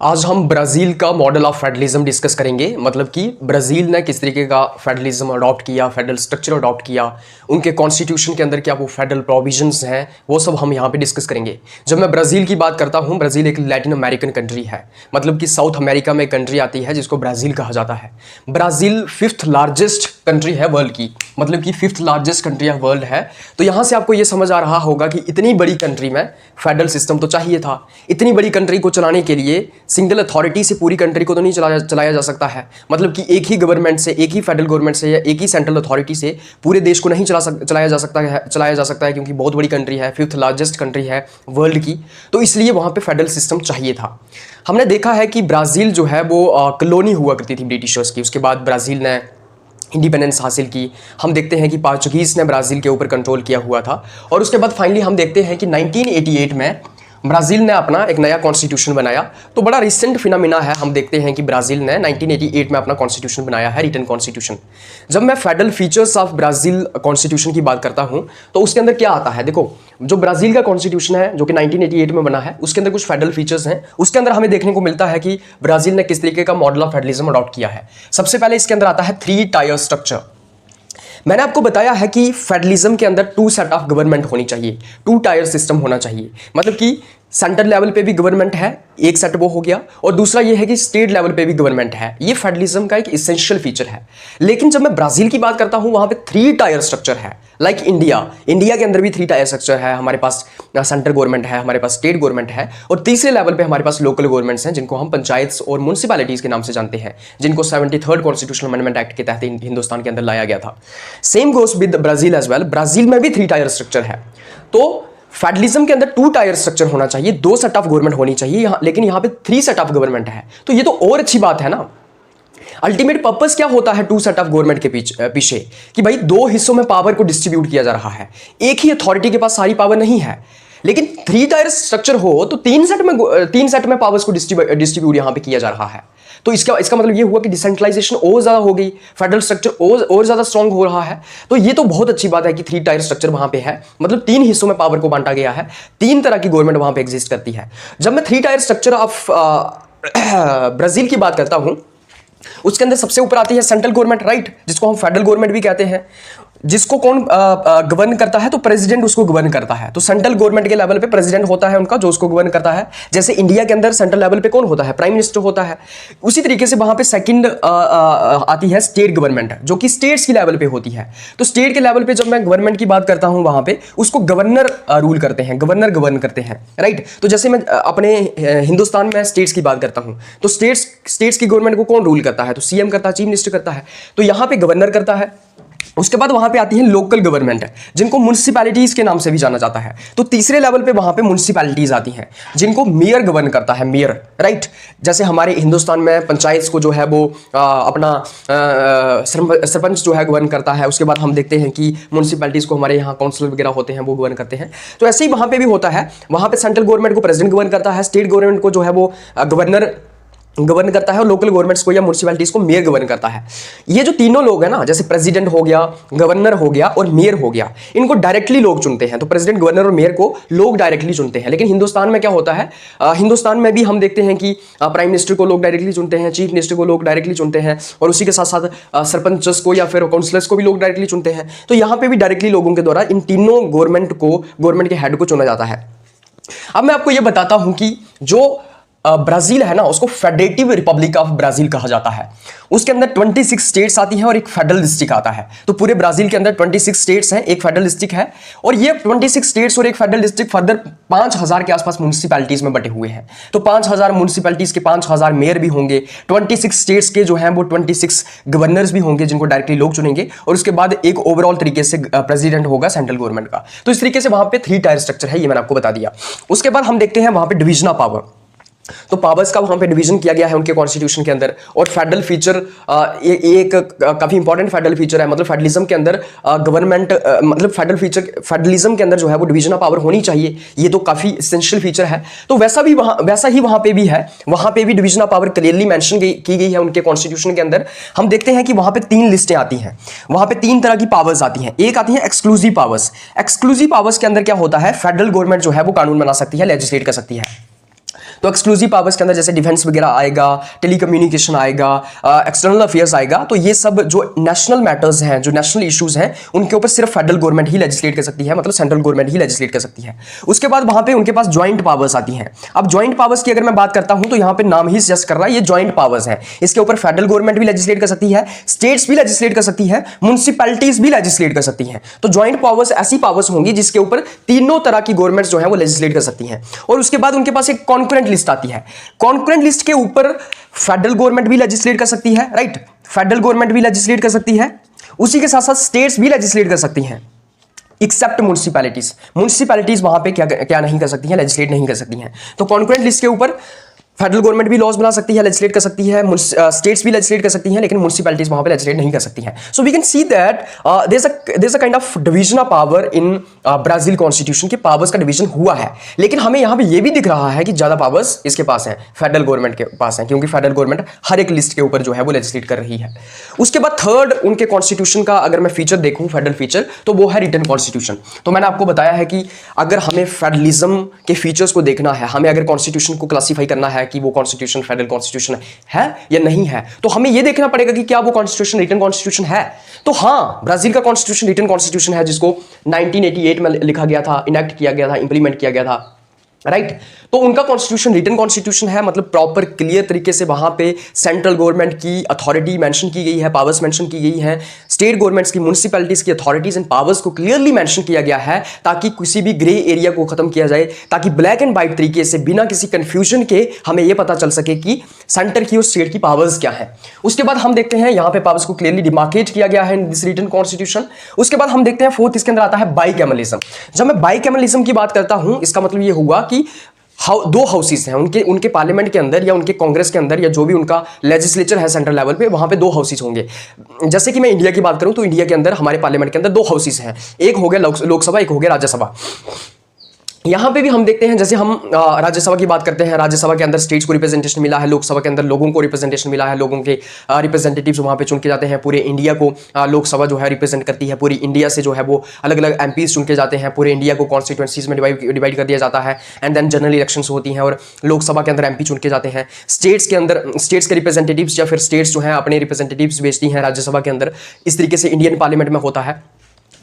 आज हम ब्राज़ील का मॉडल ऑफ फेडरलिज्म डिस्कस करेंगे। मतलब कि ब्राज़ील ने किस तरीके का फेडरलिज्म अडॉप्ट किया, फेडरल स्ट्रक्चर अडॉप्ट किया, उनके कॉन्स्टिट्यूशन के अंदर क्या वो फेडरल प्रोविजंस हैं, वो सब हम यहाँ पे डिस्कस करेंगे। जब मैं ब्राज़ील की बात करता हूँ, ब्राज़ील एक लैटिन अमेरिकन कंट्री है। मतलब कि साउथ अमेरिका में एक कंट्री आती है जिसको ब्राज़ील कहा जाता है। ब्राज़ील 5th लार्जेस्ट कंट्री है वर्ल्ड की, मतलब कि 5th largest country of world है। तो यहाँ से आपको ये समझ आ रहा होगा कि इतनी बड़ी कंट्री में फेडरल सिस्टम तो चाहिए था। इतनी बड़ी कंट्री को चलाने के लिए सिंगल अथॉरिटी से पूरी कंट्री को तो नहीं चलाया जा सकता है। मतलब कि एक ही गवर्नमेंट से, एक ही फेडरल गवर्नमेंट से या एक ही सेंट्रल अथॉरिटी से पूरे देश को नहीं चलाया जा सकता है क्योंकि बहुत बड़ी कंट्री है, 5th लार्जेस्ट कंट्री है वर्ल्ड की। तो इसलिए वहाँ पे फेडरल सिस्टम चाहिए था। हमने देखा है कि ब्राज़ील जो है वो कॉलोनी हुआ करती थी ब्रिटिशर्स की। उसके बाद ब्राज़ील ने इंडिपेंडेंस हासिल की। हम देखते हैं कि पोर्चुगीज़ ने ब्राज़ील के ऊपर कंट्रोल किया हुआ था। और उसके बाद फाइनली हम देखते हैं कि 1988 में ब्राज़ील ने अपना एक नया कॉन्स्टिट्यूशन बनाया। तो बड़ा रिसेंट फिनोमिना है। हम देखते हैं कि ब्राज़ील ने 1988 में अपना कॉन्स्टिट्यूशन बनाया है, रिटन कॉन्स्टिट्यूशन। जब मैं federal features of Brazil constitution की बात करता हूं तो उसके अंदर क्या आता है। देखो, जो ब्राज़ील का कॉन्स्टिट्यूशन है जो कि 1988 में बना है, उसके अंदर कुछ फेडरल फीचर्स हैं। उसके अंदर हमें देखने को मिलता है कि ब्राज़ील ने किस तरीके का मॉडल ऑफ फेडरलिज्म अडॉप्ट किया है। सबसे पहले इसके अंदर आता है 3 टायर स्ट्रक्चर। मैंने आपको बताया है कि फेडरलिज्म के अंदर 2 सेट ऑफ गवर्नमेंट होनी चाहिए, 2 टायर सिस्टम होना चाहिए। मतलब कि सेंट्रल लेवल पे भी गवर्नमेंट है, एक सेट वो हो गया, और दूसरा ये है कि स्टेट लेवल पे भी गवर्नमेंट है। ये फेडरलिज्म का एक इसेंशियल फीचर है। लेकिन जब मैं ब्राज़ील की बात करता हूं, वहां पे 3 टायर स्ट्रक्चर है। लाइक इंडिया के अंदर भी 3 टायर स्ट्रक्चर है। हमारे पास सेंट्रल गवर्नमेंट है, हमारे पास स्टेट गवर्नमेंट है, और तीसरे लेवल पे हमारे पास लोकल गवर्नमेंट्स हैं जिनको हम पंचायत और म्यूनिसिपैलिटीज के नाम से जानते हैं, जिनको 73rd कॉन्स्टिट्यूशनल अमेंडमेंट एक्ट के तहत हिंदुस्तान के अंदर लाया गया था। Same goes with Brazil as well. Brazil में भी 3 टायर स्ट्रक्चर है। तो फेडरलिज्म के अंदर 2 टायर स्ट्रक्चर होना चाहिए, 2 सेट ऑफ गवर्नमेंट होनी चाहिए लेकिन यहां पे 3 सेट ऑफ गवर्नमेंट है। तो ये तो और अच्छी बात है ना। अल्टीमेट पर्पस क्या होता है 2 सेट ऑफ गवर्नमेंट के पीछे कि भाई 2 हिस्सों में पावर को डिस्ट्रीब्यूट किया जा रहा है। एक ही अथॉरिटी के पास सारी पावर नहीं है। लेकिन 3 टायर स्ट्रक्चर हो तो 3 सेट में पावर्स को डिस्ट्रीब्यूट यहां पे किया जा रहा है। तो इसका मतलब ये हुआ कि डिसेंट्रलाइजेशन और ज्यादा हो गई, फेडरल स्ट्रक्चर और ज्यादा स्ट्रांग हो रहा है। तो ये तो बहुत अच्छी बात है कि 3 टायर स्ट्रक्चर वहां पे है। मतलब 3 हिस्सों में पावर को बांटा गया है, 3 तरह की गवर्नमेंट वहां पे एग्जिस्ट करती है। जब मैं 3 टायर स्ट्रक्चर ऑफ ब्राज़ील की बात करता हूं, उसके अंदर सबसे ऊपर आती है सेंट्रल गवर्नमेंट, राइट, जिसको हम फेडरल गवर्नमेंट भी कहते हैं। जिसको कौन गवर्न करता है, तो प्रेसिडेंट उसको गवर्न करता है। तो सेंट्रल गवर्नमेंट के लेवल पे प्रेसिडेंट होता है उनका, जो उसको गवर्न करता है। जैसे इंडिया के अंदर सेंट्रल लेवल पे कौन होता है, प्राइम मिनिस्टर होता है। उसी तरीके से वहां पे सेकंड आती है स्टेट गवर्नमेंट, जो कि स्टेट्स की लेवल पे होती है। तो स्टेट के लेवल पे जब मैं गवर्नमेंट की बात करता हूं, वहां पे उसको गवर्नर रूल करते हैं, गवर्नर गवर्न करते हैं, राइट। तो जैसे मैं अपने हिंदुस्तान में स्टेट्स की बात करता हूं, तो स्टेट्स की गवर्नमेंट को कौन रूल करता है, तो सीएम करता है, चीफ मिनिस्टर करता है। तो यहां पे गवर्नर करता है। उसके बाद वहां पे आती है लोकल गवर्नमेंट, जिनको म्युनिसिपैलिटीज के नाम से भी जाना जाता है। तो तीसरे लेवल पे वहां पे म्युनिसिपैलिटीज आती हैं, जिनको मेयर गवर्न करता है, मेयर, राइट। जैसे हमारे हिंदुस्तान में पंचायत को जो है वो अपना सरपंच जो है गवर्न करता है। उसके बाद हम देखते हैं कि म्युनिसिपैलिटीज को हमारे यहाँ काउंसिलर वगैरह होते हैं, वो गवर्न करते हैं। तो ऐसे ही वहां पे भी होता है। वहां पे सेंट्रल गवर्नमेंट को प्रेसिडेंट गवर्न करता है, स्टेट गवर्नमेंट को जो है वो गवर्नर गवर्न करता है, और लोकल गवर्नमेंट्स को या म्युनिसिपैलिटीज को मेयर गवर्न करता है। ये जो तीनों लोग हैं ना, जैसे प्रेसिडेंट हो गया, गवर्नर हो गया और मेयर हो गया, इनको डायरेक्टली लोग चुनते हैं। तो प्रेसिडेंट, गवर्नर और मेयर को लोग डायरेक्टली चुनते हैं। लेकिन हिंदुस्तान में क्या होता है, हिंदुस्तान में भी हम देखते हैं कि प्राइम मिनिस्टर को लोग डायरेक्टली चुनते हैं, चीफ मिनिस्टर को लोग डायरेक्टली चुनते हैं, और उसी के साथ साथ सरपंचस को या फिर काउंसिलर्स को भी लोग डायरेक्टली चुनते हैं। तो यहाँ पे भी डायरेक्टली लोगों के द्वारा इन तीनों गवर्नमेंट के हेड को चुना जाता है। अब मैं आपको यह बताता हूं कि जो ब्राज़ील है ना, उसको फेडरेटिव रिपब्लिक ऑफ ब्राज़ील कहा जाता है। उसके अंदर 26 स्टेट्स आती हैं और एक फेडरल डिस्ट्रिक्ट आता है। तो पूरे ब्राज़ील के अंदर 26 स्टेट्स हैं, एक फेडरल डिस्ट्रिक्ट है, और ये 26 स्टेट्स और एक फेडरल डिस्ट्रिक्ट फर्दर 5000 के आसपास म्युनिसिपैलिटीज में बटे हुए हैं। तो 5000 म्युनिसिपैलिटीज के 5000 मेयर भी होंगे। 26 स्टेट्स के जो हैं वो 26 गवर्नर्स भी होंगे, जिनको डायरेक्टली लोग चुनेंगे, और उसके बाद एक ओवरऑल तरीके से प्रेसिडेंट होगा सेंट्रल गवर्नमेंट का। तो इस तरीके से वहां पे 3 टायर स्ट्रक्चर है, ये मैंने आपको बता दिया। उसके बाद हम देखते हैं वहां पे डिवीजन ऑफ पावर। तो पावर्स का वहां पे डिवीजन किया गया है उनके कॉन्स्टिट्यूशन के अंदर। और फेडरल फीचर एक काफी इंपॉर्टेंट फेडरल फीचर है। मतलब फेडरलिज्म के अंदर गवर्नमेंट मतलब फेडरलिज्म के अंदर जो है वो डिवीजन ऑफ पावर होनी चाहिए। ये तो काफी एसेंशियल फीचर है। तो वैसा ही वहां पे भी है। वहां पे भी division of power clearly mention की गई है उनके कॉन्स्टिट्यूशन के अंदर। हम देखते हैं कि वहां पे 3 लिस्टें आती हैं। वहां पे 3 तरह की पावर्स आती हैं। एक आती है एक्सक्लूसिव पावर्स। एक्सक्लूसिव पावर्स के अंदर क्या होता है, फेडरल गवर्नमेंट जो है वो कानून बना सकती है, लेजिस्लेट कर सकती है। तो एक्सक्लूसिव पावर्स के अंदर जैसे डिफेंस वगैरह आएगा, टेलीकम्युनिकेशन आएगा, एक्सटर्नल अफेयर्स आएगा। तो ये सब जो नेशनल मैटर्स हैं, जो नेशनल इश्यूज हैं, उनके ऊपर सिर्फ फेडरल गवर्नमेंट ही लेजिस्लेट कर सकती है, मतलब सेंट्रल गवर्नमेंट ही लेजिस्लेट कर सकती है। उसके बाद वहां पे उनके पास ज्वाइंट पावर्स आती हैं। अब ज्वाइंट पावर्स की अगर मैं बात करता हूं तो यहां पे नाम ही सजेस्ट कर रहा है, ये ज्वाइंट पावर्स हैं। इसके ऊपर फेडरल गवर्नमेंट भी लेजिस्लेट कर सकती है, स्टेट्स भी लेजिस्लेट कर सकती है, म्युनिसिपैलिटीज भी लेजिस्लेट कर सकती हैं। तो ज्वाइंट पावर्स ऐसी पावर्स होंगी जिसके ऊपर तीनों तरह की गवर्नमेंट्स जो है वो लेजिस्लेट कर सकती हैं। और उसके बाद उनके पास एक कॉन्करेंट लिस्ट आती है। कॉन्करेंट लिस्ट के ऊपर फेडरल गवर्नमेंट भी लेजिस्लेट कर सकती है, राइट, फेडरल गवर्नमेंट भी लेजिस्लेट कर सकती है, उसी के साथ साथ स्टेट्स भी लेजिस्लेट कर सकती हैं, एक्सेप्ट म्युनिसिपैलिटीज। म्युनिसिपैलिटीज वहां पे क्या नहीं कर सकती हैं, लेजिस्लेट नहीं कर सकती हैं। तो कॉन्करेंट लिस्ट के ऊपर फेडरल गवर्नमेंट भी लॉज बना सकती है, लेजिस्लेट कर सकती है, स्टेट्स भी लेजिस्लेट कर सकती हैं, लेकिन म्युनिसिपैलिटीज वहां पे लेजिस्लेट नहीं कर सकती हैं। So we can see that there is a kind of division of power in Brazil constitution के पावर्स का डिवीजन हुआ है। लेकिन हमें यहां पे ये भी दिख रहा है कि ज्यादा पावर्स इसके पास हैं, फेडरल गवर्नमेंट के पास हैं, क्योंकि फेडरल गवर्नमेंट हर एक लिस्ट के ऊपर जो है वो लेजिस्लेट कर रही है। उसके बाद थर्ड उनके कॉन्स्टिट्यूशन का अगर मैं फीचर देखूं, फेडरल फीचर, तो वो है रिटन कॉन्स्टिट्यूशन। तो मैंने आपको बताया है कि अगर हमें फेडरलिज्म के फीचर्स को देखना है, हमें अगर कॉन्स्टिट्यूशन को क्लासीफाई करना है कि वो कॉन्स्टिट्यूशन फेडरल कॉन्स्टिट्यूशन है या नहीं है, तो हमें यह देखना पड़ेगा कि क्या वो कॉन्स्टिट्यूशन रिटन कॉन्स्टिट्यूशन है। तो हाँ, ब्राजील का कॉन्स्टिट्यूशन रिटन कॉन्स्टिट्यूशन है, जिसको 1988 में लिखा गया था, इनेक्ट किया गया था, इंप्लीमेंट किया गया था, राइट। तो उनका कॉन्स्टिट्यूशन रिटन कॉन्स्टिट्यूशन है, मतलब प्रॉपर क्लियर तरीके से वहां पे सेंट्रल गवर्नमेंट की अथॉरिटी मेंशन की गई है, पावर्स मेंशन की गई है, स्टेट गवर्नमेंट्स की, म्युनिसिपैलिटीज की अथॉरिटीज एंड पावर्स को क्लियरली मेंशन किया गया है, ताकि किसी भी ग्रे एरिया को खत्म किया जाए, ताकि ब्लैक एंड व्हाइट तरीके से बिना किसी कंफ्यूजन के हमें यह पता चल सके कि सेंटर की और स्टेट की पावर्स क्या है। उसके बाद हम देखते हैं यहाँ पे पावर्स को क्लियरली डिमार्केट किया गया है इन दिस रिटन कॉन्स्टिट्यूशन। उसके बाद हम देखते हैं फोर्थ, इसके अंदर आता है बाइकैमरलिज्म। जब मैं बाइकैमरलिज्म की बात करता हूं, इसका मतलब यह हुआ कि दो हाउसेस हैं उनके पार्लियामेंट के अंदर या उनके कांग्रेस के अंदर, या जो भी उनका लेजिस्लेचर है सेंट्रल लेवल पे, वहां पे दो हाउसेस होंगे। जैसे कि मैं इंडिया की बात करूं तो इंडिया के अंदर हमारे पार्लियामेंट के अंदर दो हाउसेस हैं, एक हो गया लोकसभा, एक हो गया राज्यसभा। यहां पे भी हम देखते हैं, जैसे हम राज्यसभा की बात करते हैं, राज्यसभा के अंदर स्टेट्स को रिप्रेजेंटेशन मिला है, लोकसभा के अंदर लोगों को रिप्रेजेंटेशन मिला है, लोगों के रिप्रेजेंटेटिव्स वहां पे चुन के जाते हैं। पूरे इंडिया को लोकसभा जो है रिप्रेजेंट करती है, पूरी इंडिया से जो है वो अलग अलग एमपीज चुन के जाते हैं, पूरे इंडिया को कॉन्स्टिट्यूएंसीज में डिवाइड कर दिया जाता है, एंड देन जनरल इलेक्शंस होती हैं और लोकसभा के अंदर एमपी चुन के जाते हैं। स्टेट्स के अंदर स्टेट्स के रिप्रेजेंटेटिव्स या फिर स्टेट्स जो है अपने रिप्रेजेंटेटिव्स भेजती हैं राज्यसभा के अंदर। इस तरीके से इंडियन पार्लियामेंट में होता है।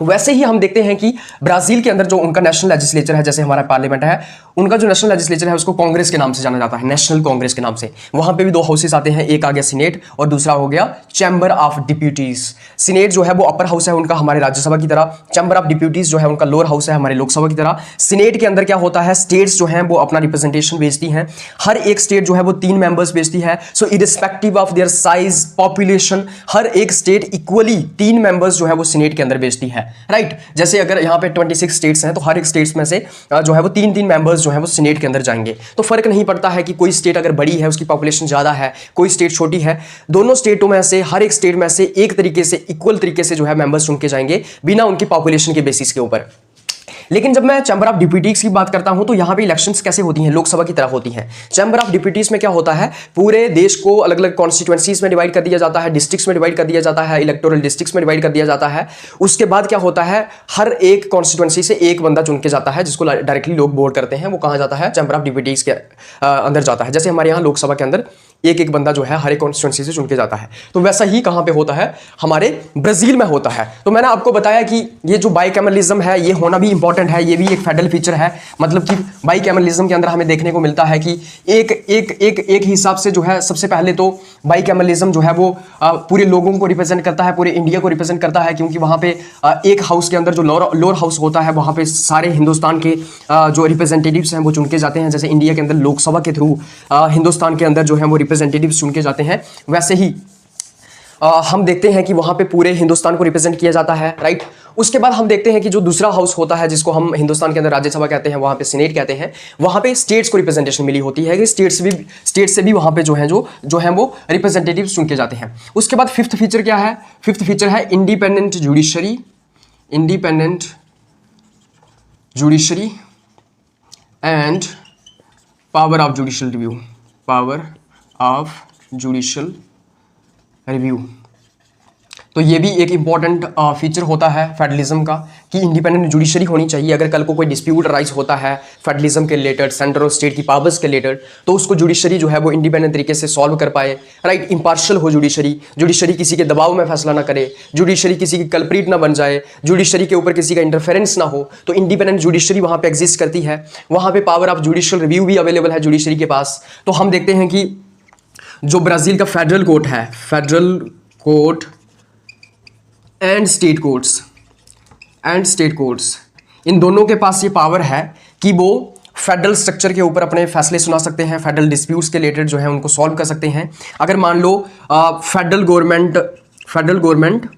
वैसे ही हम देखते हैं कि ब्राजील के अंदर जो उनका नेशनल लेजिस्लेचर है, जैसे हमारा पार्लियामेंट है, उनका जो नेशनल लेजिस्लेचर है उसको कांग्रेस के नाम से जाना जाता है, नेशनल कांग्रेस के नाम से। वहां पे भी दो हाउसेस आते हैं, एक आ गया सीनेट और दूसरा हो गया चैम्बर ऑफ डिप्यूटीज। सीनेट जो है वो अपर हाउस है उनका, हमारे राज्यसभा की तरह। चैम्बर ऑफ डिप्यूटीज जो है उनका लोअर हाउस है, हमारे लोकसभा की तरह। सीनेट के अंदर क्या होता है, स्टेट्स जो है वो अपना रिप्रेजेंटेशन भेजती हैं, हर एक स्टेट जो है वो 3 मेंबर्स भेजती है। So irrespective of their size, population, हर एक स्टेट इक्वली 3 मेंबर्स जो है वो सीनेट के अंदर भेजती है, राइट। जैसे अगर यहाँ पे 26 स्टेट्स हैं तो हर एक स्टेट्स में से जो है वो 3 मेंबर्स जो है वो सीनेट के अंदर जाएंगे। तो फर्क नहीं पड़ता है कि कोई स्टेट अगर बड़ी है, उसकी पॉपुलेशन ज्यादा है, कोई स्टेट छोटी है, दोनों स्टेटों में से हर एक स्टेट में से एक तरीके से इक्वल तरीके से जो है मेंबर्स चुन के जाएंगे, बिना उनकी पॉपुलेशन के बेसिस के ऊपर। लेकिन जब मैं चैम्बर ऑफ डिप्यूटीज की बात करता हूं तो यहां पे इलेक्शंस कैसे होती हैं, लोकसभा की तरह होती हैं। चैम्बर ऑफ डिप्यूटीज में क्या होता है, पूरे देश को अलग अलग कॉन्स्टिट्यूएंसीज में डिवाइड कर दिया जाता है, डिस्ट्रिक्ट्स में डिवाइड कर दिया जाता है, इलेक्टोरल डिस्ट्रिक्ट्स में डिवाइड कर दिया जाता है। उसके बाद क्या होता है, हर एक कॉन्स्टिट्यूएंसी से एक बंदा चुन के जाता है, जिसको डायरेक्टली लोग वोट करते हैं। वो कहां जाता है, चैम्बर ऑफ डिप्यूटीज के अंदर जाता है। जैसे हमारे यहाँ लोकसभा के अंदर एक एक बंदा जो है हर एक कॉन्स्टिट्यूएंसी से चुन के जाता है, तो वैसा ही कहां पे होता है, हमारे ब्राजील में होता है। तो मैंने आपको बताया कि ये जो बाइकैमरलिज्म है ये होना भी इंपॉर्टेंट है, ये भी एक फेडरल फीचर है। मतलब कि बाइकैमरलिज्म के अंदर हमें देखने को मिलता है कि एक हिसाब से जो है, सबसे पहले तो बाइकैमरलिज्म जो है वो पूरे लोगों को रिप्रेजेंट करता है, पूरे इंडिया को रिप्रेजेंट करता है, क्योंकि वहां पे एक हाउस के अंदर जो लोअर हाउस होता है, वहां पे सारे हिंदुस्तान के जो रिप्रेजेंटेटिव्स हैं वो चुन के जाते हैं। जैसे इंडिया के अंदर लोकसभा के थ्रू हिंदुस्तान के अंदर जो है वो रिप्रेजेंटेटिव्स चुन के जाते हैं, वैसे ही हम देखते हैं कि वहां पे पूरे हिंदुस्तान को रिप्रेजेंट किया जाता है, राइट। उसके बाद हम देखते हैं कि जो दूसरा हाउस होता है, जिसको हम हिंदुस्तान के अंदर राज्यसभा कहते हैं, वहां पे सीनेट कहते हैं, वहां पे स्टेट्स को रिप्रेजेंटेशन मिली होती है कि स्टेट से भी वहां पे जो है वो रिप्रेजेंटेटिव्स चुन के जाते हैं। उसके बाद फिफ्थ फीचर क्या है, फिफ्थ फीचर है independent judiciary, independent judiciary and power of judicial review, power of judicial review. तो ये भी एक इंपॉर्टेंट फीचर होता है फेडरलिज्म का कि इंडिपेंडेंट जुडिशरी होनी चाहिए। अगर कल को कोई डिस्प्यूट राइज होता है फेडरलिज्म के रिलेटेड, सेंटर और स्टेट की पावर्स के रिलेटेड, तो उसको जुडिशरी जो है वो इंडिपेंडेंट तरीके से सॉल्व कर पाए, राइट। इंपार्शियल हो जुडिशरी किसी के दबाव में फैसला ना करे, जुडिशरी किसी की कल्प्रीट ना बन जाए, जुडिशरी के ऊपर किसी का इंटरफेरेंस ना हो, तो इंडिपेंडेंट जुडिशरी वहाँ पे एग्जिस्ट करती है। वहाँ पे पावर ऑफ जुडिशियल रिव्यू भी अवेलेबल है जुडिशरी के पास। तो हम देखते हैं कि जो ब्राज़ील का फेडरल कोर्ट है, federal court and state courts, इन दोनों के पास ये पावर है कि वो फेडरल स्ट्रक्चर के ऊपर अपने फैसले सुना सकते हैं, फेडरल डिस्प्यूट्स के रिलेटेड जो है उनको सॉल्व कर सकते हैं। अगर मान लो फेडरल गवर्नमेंट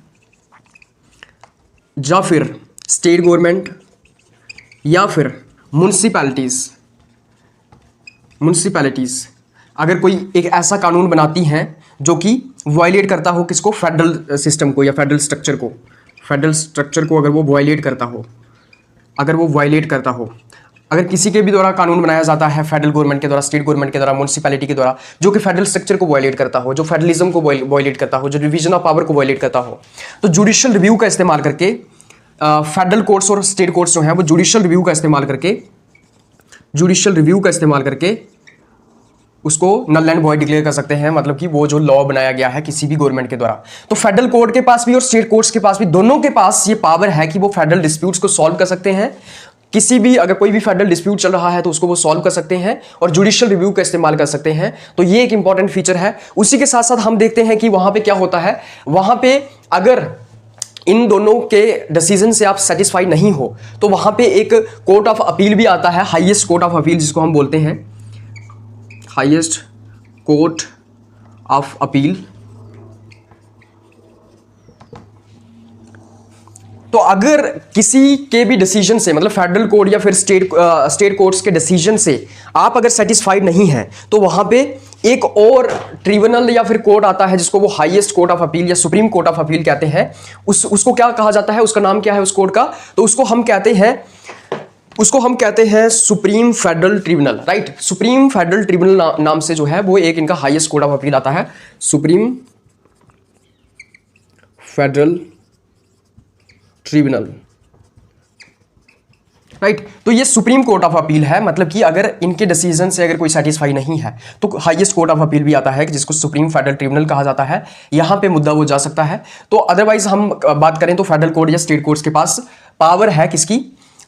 या फिर स्टेट गवर्नमेंट या फिर म्यूनसिपैलिटीज अगर कोई एक ऐसा कानून बनाती हैं जो कि वायलेट करता हो किसको, फेडरल सिस्टम को या फेडरल स्ट्रक्चर को अगर वो वायलेट करता हो, अगर किसी के भी द्वारा कानून बनाया जाता है फेडरल गवर्नमेंट के द्वारा, स्टेट गवर्नमेंट के द्वारा, म्यूनसिपैलिटी के द्वारा, जो कि फेडरल स्ट्रक्चर को वायलेट करता हो, जो फेडरलिज्म को वायलेट करता हो, जो डिवीजन ऑफ पावर को वायलेट करता हो, तो जुडिशियल रिव्यू का इस्तेमाल करके फेडरल कोर्ट्स और स्टेट कोर्ट्स जो हैं वो जुडिशियल रिव्यू का इस्तेमाल करके उसको नल एंड वॉइड डिक्लेयर कर सकते हैं, मतलब कि वो जो लॉ बनाया गया है किसी भी गवर्नमेंट के द्वारा। तो फेडरल कोर्ट के पास भी और स्टेट कोर्ट्स के पास भी, दोनों के पास ये पावर है कि वो फेडरल डिस्प्यूट्स को सॉल्व कर सकते हैं। किसी भी अगर कोई भी फेडरल डिस्प्यूट चल रहा है तो उसको वो सॉल्व कर सकते हैं और जुडिशियल रिव्यू का इस्तेमाल कर सकते हैं। तो ये एक इंपॉर्टेंट फीचर है। उसी के साथ साथ हम देखते हैं कि वहां पे क्या होता है, वहां पे अगर इन दोनों के डिसीजन से आप सेटिस्फाई नहीं हो तो वहां पे एक कोर्ट ऑफ अपील भी आता है, हाईएस्ट कोर्ट ऑफ अपील जिसको हम बोलते हैं, हाईएस्ट कोर्ट ऑफ अपील। तो अगर किसी के भी डिसीजन से, मतलब फेडरल कोर्ट या फिर स्टेट कोर्ट्स के डिसीजन से आप अगर सेटिस्फाइड नहीं हैं तो वहां पे एक और ट्रिब्यूनल या फिर कोर्ट आता है जिसको वो हाईएस्ट कोर्ट ऑफ अपील या सुप्रीम कोर्ट ऑफ अपील कहते हैं। उसको क्या कहा जाता है, उसका नाम क्या है उस कोर्ट का, तो उसको हम कहते हैं supreme federal tribunal, right. Supreme federal tribunal नाम से जो है वो एक इनका हाईएस्ट कोर्ट ऑफ अपील आता है, सुप्रीम फेडरल ट्रिब्यूनल, राइट। तो ये सुप्रीम कोर्ट ऑफ अपील है, मतलब कि अगर इनके डिसीजन से अगर कोई सेटिस्फाई नहीं है तो हाईएस्ट कोर्ट ऑफ अपील भी आता है जिसको सुप्रीम फेडरल ट्रिब्यूनल कहा जाता है। यहां पे मुद्दा वो जा सकता है। तो अदरवाइज हम बात करें तो फेडरल कोर्ट या स्टेट कोर्ट्स के पास पावर है किसकी,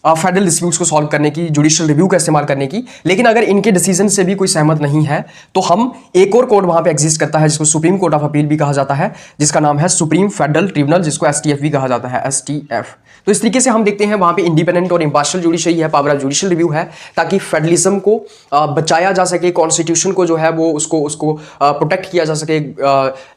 फेडरल डिस्प्यूट्स को सॉल्व करने की, जुडिशियल रिव्यू का इस्तेमाल करने की। लेकिन अगर इनके डिसीजन से भी कोई सहमत नहीं है तो हम एक और कोर्ट वहां पे एग्जिस्ट करता है जिसको सुप्रीम कोर्ट ऑफ अपील भी कहा जाता है, जिसका नाम है सुप्रीम फेडरल ट्रिब्यूनल, जिसको एसटीएफ भी कहा जाता है, एसटीएफ। तो इस तरीके से हम देखते हैं वहां पे इंडिपेंडेंट और इंपार्शियल जुडिशरी है, पावर ऑफ जुडिशियल रिव्यू है, ताकि फेडरलिज्म को बचाया जा सके, कॉन्स्टिट्यूशन को जो है वो उसको प्रोटेक्ट किया जा सके।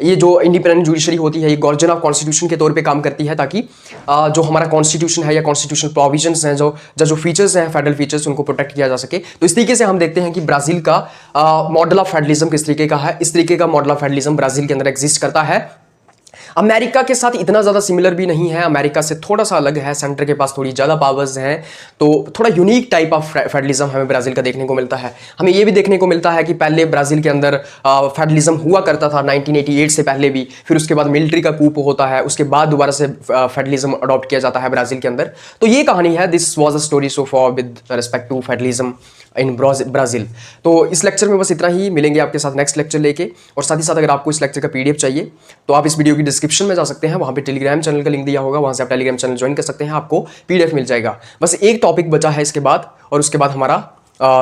ये जो इंडिपेंडेंट जुडिशरी होती है ये गार्जियन ऑफ कॉन्स्टिट्यूशन के तौर पे काम करती है, ताकि जो हमारा कॉन्स्टिट्यूशन है या कॉन्स्टिट्यूशनल प्रोविजंस हैं, जो फीचर्स हैं फेडरल फीचर्स, उनको प्रोटेक्ट किया जा सके। तो इस तरीके से हम देखते हैं कि ब्राजील का मॉडल ऑफ फेडरलिज्म किस तरीके का है। इस तरीके का मॉडल ऑफ फेडरलिज्म ब्राजील के अंदर एग्जिस्ट करता है। अमेरिका के साथ इतना ज़्यादा सिमिलर भी नहीं है, अमेरिका से थोड़ा सा अलग है, सेंटर के पास थोड़ी ज़्यादा पावर्स हैं, तो थोड़ा यूनिक टाइप ऑफ फेडरलिज्म हमें ब्राज़ील का देखने को मिलता है। हमें ये भी देखने को मिलता है कि पहले ब्राज़ील के अंदर फेडरलिज्म हुआ करता था 1988 से पहले भी, फिर उसके बाद मिलिट्री का कूप होता है, उसके बाद दोबारा से फेडरलिज्म अडॉप्ट किया जाता है ब्राज़ील के अंदर। तो ये कहानी है, this was a story so for with respect to federalism in Brazil. तो इस लेक्चर में बस इतना ही, मिलेंगे आपके साथ नेक्स्ट लेक्चर लेके। और साथ ही साथ अगर आपको इस लेक्चर का PDF चाहिए तो आप इस वीडियो की डिस्क्रिप्शन में जा सकते हैं, वहाँ पे टेलीग्राम चैनल का लिंक दिया होगा, वहाँ से आप टेलीग्राम चैनल ज्वाइन कर सकते हैं, आपको PDF मिल जाएगा। बस एक टॉपिक बचा है इसके बाद, और उसके बाद हमारा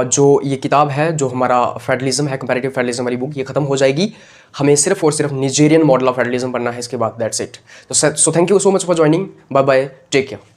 जो ये किताब है, जो हमारा फेडरलिज्म है, कंपैरेटिव फेडरलिज्म वाली बुक, ये खत्म हो जाएगी। हमें सिर्फ और सिर्फ निजेरियन मॉडल ऑफ फेडरलिज्म पढ़ना है इसके बाद, दैट्स इट। तो thank you so much for joining, bye bye, take care.